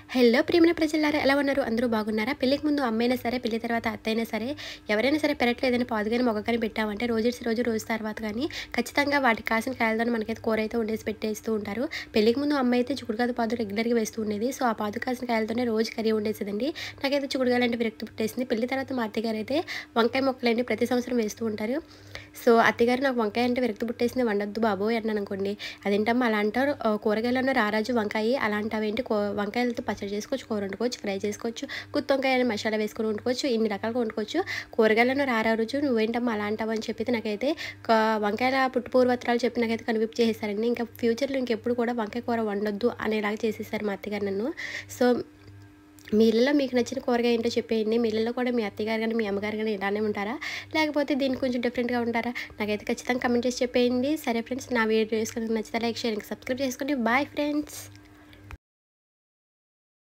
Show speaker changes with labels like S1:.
S1: Hello ప్రియమైన ప్రజలారా ఎలా ఉన్నారు? అందరూ బాగున్నారా? పెళ్ళికి ముందు అమ్మైనా సరే, పెళ్లి తర్వాత అత్తయినా సరే, ఎవరైనా సరే పెరట్లో ఏదైనా పాదు గాని, మొగ్గ గాని పెట్టామంటే రోజు రోజు తర్వాత కానీ ఖచ్చితంగా వాటికి కాసిన కాయలతోనే మనకైతే కూర అయితే వండేసి పెట్టేస్తూ ఉంటారు. పెళ్ళికి ముందు అమ్మ అయితే చిక్కుడుకాయ పాదు రెగ్యులర్‌గా వేస్తూ ఉండేది. సో, ఆ పాదు కాసిన కాయలతోనే రోజు కర్రీ వండేసేదండి. నాకైతే చిక్కుడుకాయలంటే విరక్తి పుట్టేసింది. పెళ్లి తర్వాత మా అత్తగారైతే వంకాయ మొక్కలండి ప్రతి సంవత్సరం వేస్తూ ఉంటారు. సో, అత్తగారు నాకు వంకాయ అంటే విరక్తి పుట్టేసింది వండొద్దు బాబోయ్ అన్నాననుకోండి. అదేంటమ్మా అలా అంటారు? కూరగాయలన్నా రారాజు వంకాయి అలా అంటావేంటి? వంకాయలతో పచ్చడి చేసుకోవచ్చు, కూర వండుకోవచ్చు, ఫ్రై చేసుకోవచ్చు, గుత్తి వంకాయ అని మసాలా వేసుకొని వండుకోవచ్చు, ఇన్ని రకాలుగా వండుకోవచ్చు. కూరగాయలను రారాజు నువ్వేంటమ్మా అలా అంటావని చెప్పి నాకైతే వంకాయల పుట్టుపూర్వత్రాలు చెప్పి నాకైతే కనువిప్పు చేసేసారండి. ఇంకా ఫ్యూచర్‌లో ఇంకెప్పుడు కూడా వంకాయ కూర వండొద్దు అనేలాగా చేసేసారు మా అత్తగారు నన్ను. సో, మీ ఇళ్ళలో మీకు నచ్చిన కూరగాయ ఏంటో చెప్పేయండి. మీ ఇళ్ళలో కూడా మీ అత్తయ్యగారు గాని, మీ అమ్మగారు గాని ఇలానే ఉంటారా? లేకపోతే దీనికి కొంచెం డిఫరెంట్‌గా ఉంటారా? నాకైతే ఖచ్చితంగా కామెంట్ చేసి చెప్పేయండి. సరే ఫ్రెండ్స్, నా వీడియోస్ కనుక నచ్చితే లైక్, షేర్, ఇంకా సబ్స్క్రైబ్ చేసుకోండి. Bye friends.